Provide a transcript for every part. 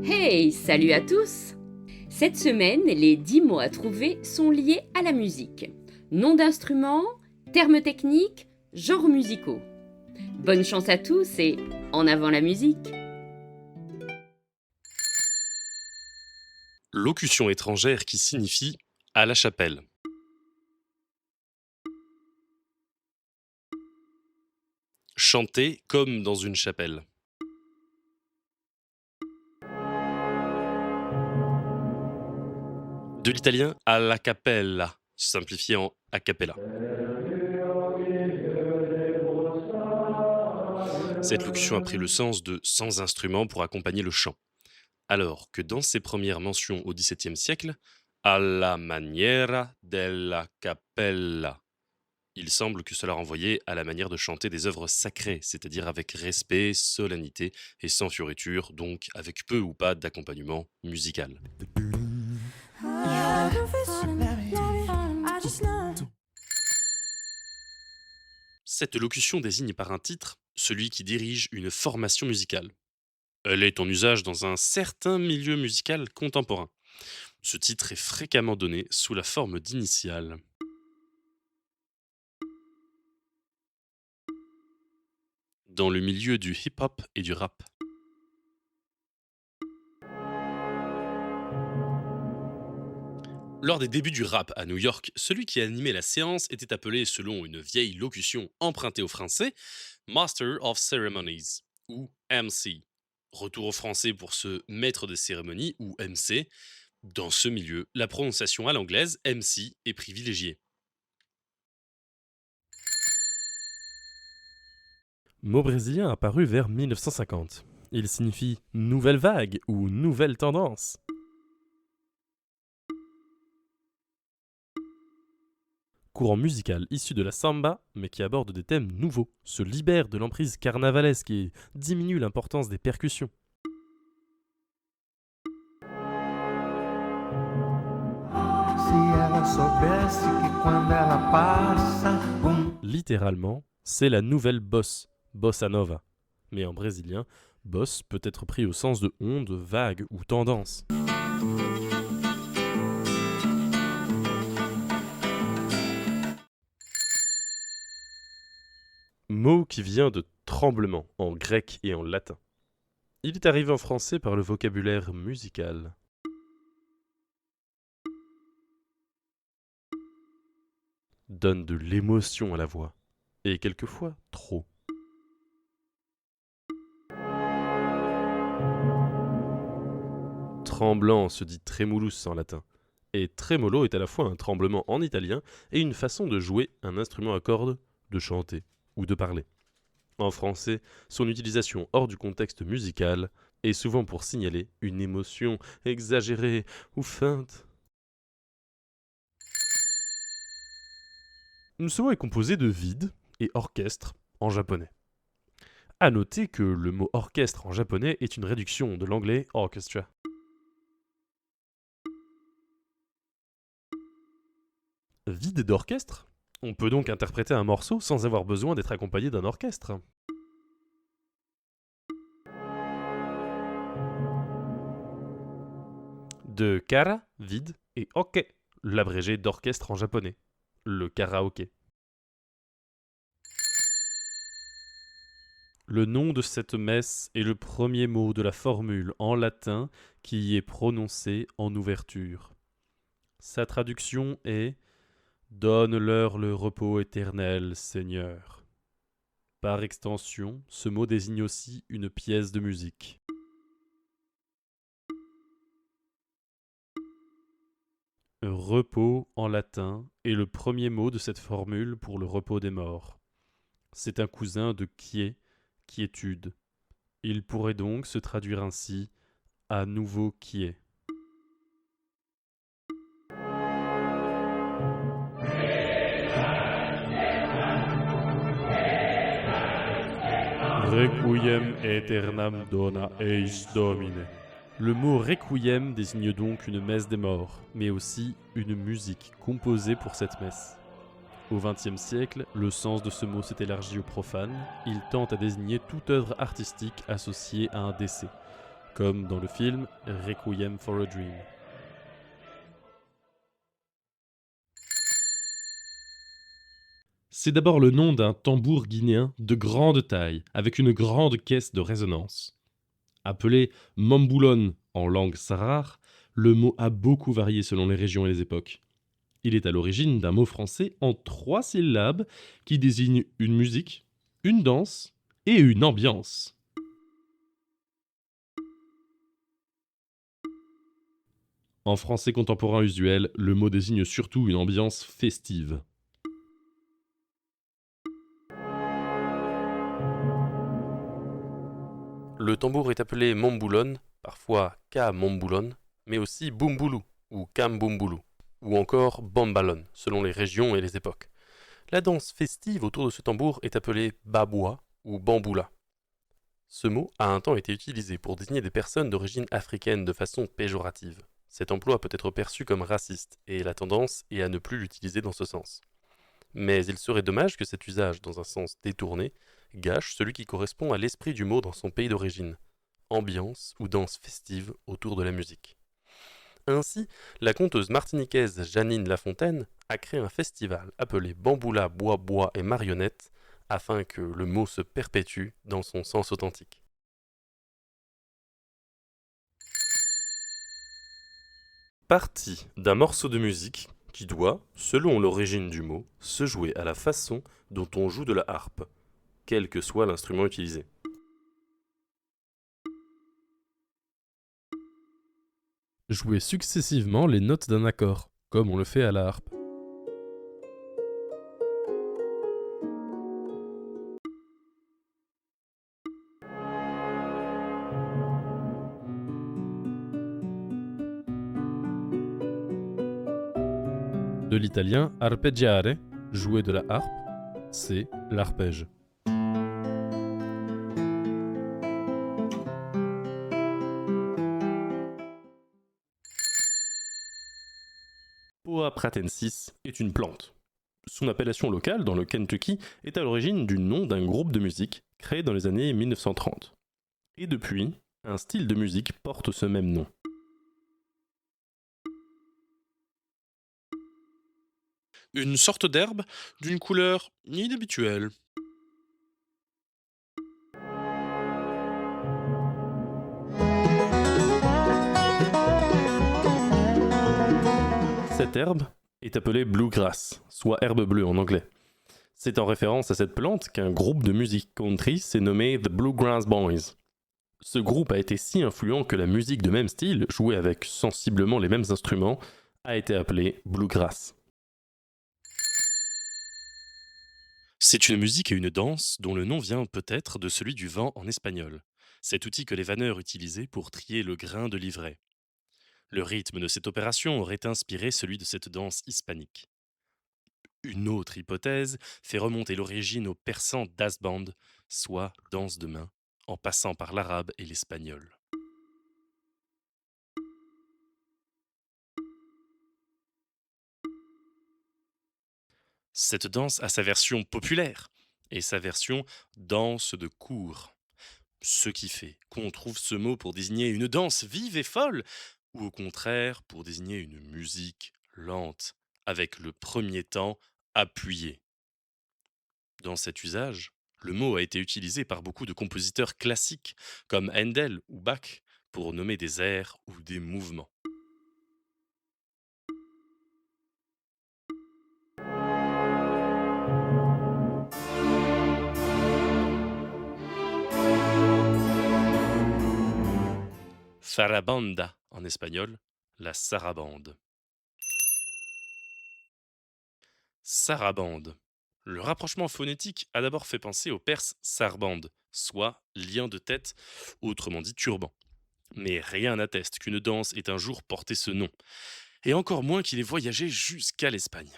Hey, salut à tous! Cette semaine, les 10 mots à trouver sont liés à la musique. Nom d'instruments, termes techniques, genres musicaux. Bonne chance à tous et en avant la musique! Locution étrangère qui signifie à la chapelle. Chanter comme dans une chapelle. De l'italien alla cappella, simplifié en a cappella. Cette locution a pris le sens de sans instrument pour accompagner le chant. Alors que dans ses premières mentions au XVIIe siècle, alla maniera della cappella. Il semble que cela renvoyait à la manière de chanter des œuvres sacrées, c'est-à-dire avec respect, solennité et sans fioriture, donc avec peu ou pas d'accompagnement musical. Cette locution désigne par un titre celui qui dirige une formation musicale. Elle est en usage dans un certain milieu musical contemporain. Ce titre est fréquemment donné sous la forme d'initiales. Dans le milieu du hip-hop et du rap. Lors des débuts du rap à New York, celui qui animait la séance était appelé, selon une vieille locution empruntée au français, Master of Ceremonies, ou MC. Retour au français pour ce maître de cérémonie, ou MC. Dans ce milieu, la prononciation à l'anglaise, MC, est privilégiée. Mot brésilien apparu vers 1950. Il signifie nouvelle vague ou nouvelle tendance. Courant musical issu de la samba, mais qui aborde des thèmes nouveaux, se libère de l'emprise carnavalesque et diminue l'importance des percussions. Littéralement, c'est la nouvelle bosse, bossa nova. Mais en brésilien, bosse peut être pris au sens de onde, vague ou tendance. Mot qui vient de tremblement en grec et en latin. Il est arrivé en français par le vocabulaire musical. Donne de l'émotion à la voix, et quelquefois trop. Tremblant se dit tremulus en latin, et tremolo est à la fois un tremblement en italien et une façon de jouer un instrument à cordes, de chanter ou de parler. En français, son utilisation hors du contexte musical est souvent pour signaler une émotion exagérée ou feinte. Ce mot est composé de vide et orchestre en japonais. À noter que le mot orchestre en japonais est une réduction de l'anglais orchestra. Vide d'orchestre? On peut donc interpréter un morceau sans avoir besoin d'être accompagné d'un orchestre. De kara, vide, et oke, l'abrégé d'orchestre en japonais, le karaoké. Le nom de cette messe est le premier mot de la formule en latin qui y est prononcé en ouverture. Sa traduction est « Donne-leur le repos éternel, Seigneur ». Par extension, ce mot désigne aussi une pièce de musique. Repos en latin est le premier mot de cette formule pour le repos des morts. C'est un cousin de quiet, quiétude. Il pourrait donc se traduire ainsi à nouveau quiet. Requiem aeternam dona eis Domine. Le mot requiem désigne donc une messe des morts, mais aussi une musique composée pour cette messe. Au XXe siècle, le sens de ce mot s'est élargi au profane. Il tend à désigner toute œuvre artistique associée à un décès, comme dans le film Requiem for a Dream. C'est d'abord le nom d'un tambour guinéen de grande taille, avec une grande caisse de résonance. Appelé mamboulone en langue sarrare, le mot a beaucoup varié selon les régions et les époques. Il est à l'origine d'un mot français en 3 syllabes qui désigne une musique, une danse et une ambiance. En français contemporain usuel, le mot désigne surtout une ambiance festive. Le tambour est appelé momboulone, parfois ka momboulone, mais aussi bumboulou ou kambumboulou, ou encore bambalone, selon les régions et les époques. La danse festive autour de ce tambour est appelée baboua ou bamboula. Ce mot a un temps été utilisé pour désigner des personnes d'origine africaine de façon péjorative. Cet emploi peut être perçu comme raciste, et la tendance est à ne plus l'utiliser dans ce sens. Mais il serait dommage que cet usage, dans un sens détourné, gâche celui qui correspond à l'esprit du mot dans son pays d'origine, ambiance ou danse festive autour de la musique. Ainsi, la conteuse martiniquaise Janine Lafontaine a créé un festival appelé Bamboula Bois Bois et Marionnettes afin que le mot se perpétue dans son sens authentique. Partie d'un morceau de musique qui doit, selon l'origine du mot, se jouer à la façon dont on joue de la harpe, quel que soit l'instrument utilisé. Jouer successivement les notes d'un accord, comme on le fait à la harpe. De l'italien arpeggiare, jouer de la harpe, c'est l'arpège. Poa pratensis est une plante. Son appellation locale dans le Kentucky est à l'origine du nom d'un groupe de musique créé dans les années 1930. Et depuis, un style de musique porte ce même nom. Une sorte d'herbe d'une couleur inhabituelle. Cette herbe est appelée bluegrass, soit herbe bleue en anglais. C'est en référence à cette plante qu'un groupe de musique country s'est nommé The Bluegrass Boys. Ce groupe a été si influent que la musique de même style, jouée avec sensiblement les mêmes instruments, a été appelée bluegrass. C'est une musique et une danse dont le nom vient peut-être de celui du vent en espagnol, cet outil que les vanneurs utilisaient pour trier le grain de l'ivraie. Le rythme de cette opération aurait inspiré celui de cette danse hispanique. Une autre hypothèse fait remonter l'origine au persan dasband, soit danse de main, en passant par l'arabe et l'espagnol. Cette danse a sa version populaire et sa version danse de cour. Ce qui fait qu'on trouve ce mot pour désigner une danse vive et folle, ou au contraire pour désigner une musique lente, avec le premier temps appuyé. Dans cet usage, le mot a été utilisé par beaucoup de compositeurs classiques, comme Handel ou Bach, pour nommer des airs ou des mouvements. Farabanda en espagnol, la sarabande. Sarabande. Le rapprochement phonétique a d'abord fait penser au perse sarbande, soit lien de tête, autrement dit turban. Mais rien n'atteste qu'une danse ait un jour porté ce nom, et encore moins qu'il ait voyagé jusqu'à l'Espagne.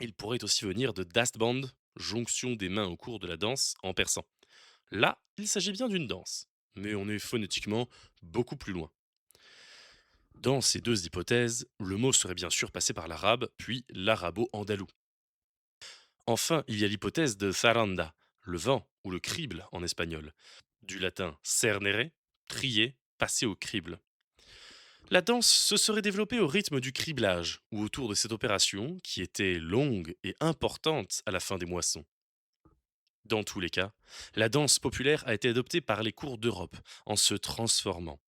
Il pourrait aussi venir de dastband, jonction des mains au cours de la danse en persan. Là, il s'agit bien d'une danse, mais on est phonétiquement beaucoup plus loin. Dans ces deux hypothèses, le mot serait bien sûr passé par l'arabe, puis l'arabo-andalou. Enfin, il y a l'hypothèse de zaranda, le vent ou le crible en espagnol, du latin cernere, trier, passer au crible. La danse se serait développée au rythme du criblage, ou autour de cette opération, qui était longue et importante à la fin des moissons. Dans tous les cas, la danse populaire a été adoptée par les cours d'Europe en se transformant.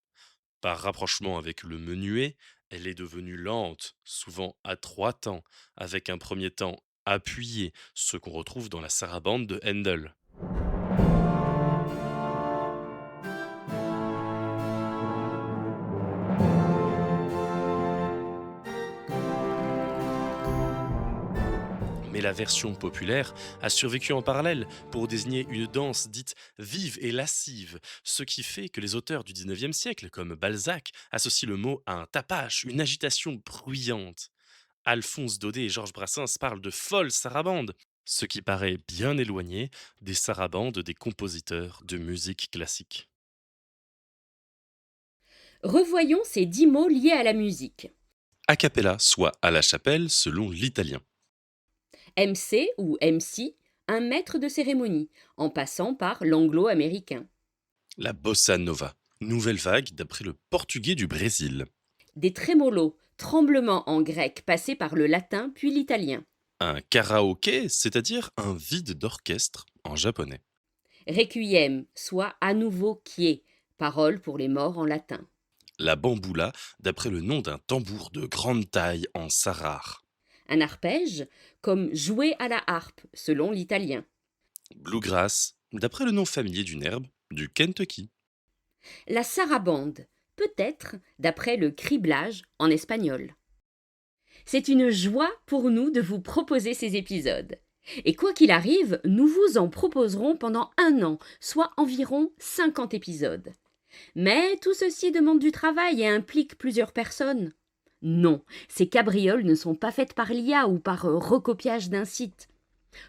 Par rapprochement avec le menuet, elle est devenue lente, souvent à 3 temps, avec un premier temps appuyé, ce qu'on retrouve dans la sarabande de Handel. Mais la version populaire a survécu en parallèle pour désigner une danse dite vive et lascive, ce qui fait que les auteurs du 19e siècle, comme Balzac, associent le mot à un tapage, une agitation bruyante. Alphonse Daudet et Georges Brassens parlent de folle sarabande, ce qui paraît bien éloigné des sarabandes des compositeurs de musique classique. Revoyons ces 10 mots liés à la musique. A cappella, soit à la chapelle selon l'italien. MC ou MC, un maître de cérémonie, en passant par l'anglo-américain. La bossa nova, nouvelle vague d'après le portugais du Brésil. Des trémolos, tremblements en grec passés par le latin puis l'italien. Un karaoké, c'est-à-dire un vide d'orchestre en japonais. Requiem, soit à nouveau quié, parole pour les morts en latin. La bamboula, d'après le nom d'un tambour de grande taille en sarrare. Un arpège, comme jouer à la harpe, selon l'italien. Bluegrass, d'après le nom familier d'une herbe du Kentucky. La sarabande, peut-être d'après le criblage en espagnol. C'est une joie pour nous de vous proposer ces épisodes. Et quoi qu'il arrive, nous vous en proposerons pendant 1 an, soit environ 50 épisodes. Mais tout ceci demande du travail et implique plusieurs personnes. Non, ces cabrioles ne sont pas faites par l'IA ou par recopiage d'un site.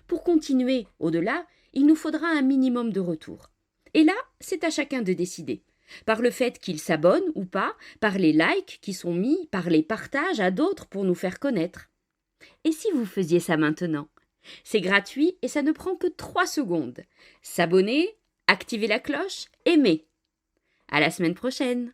Pour continuer au-delà, il nous faudra un minimum de retour. Et là, c'est à chacun de décider. Par le fait qu'il s'abonne ou pas, par les likes qui sont mis, par les partages à d'autres pour nous faire connaître. Et si vous faisiez ça maintenant ? C'est gratuit et ça ne prend que 3 secondes. S'abonner, activer la cloche, aimer. À la semaine prochaine.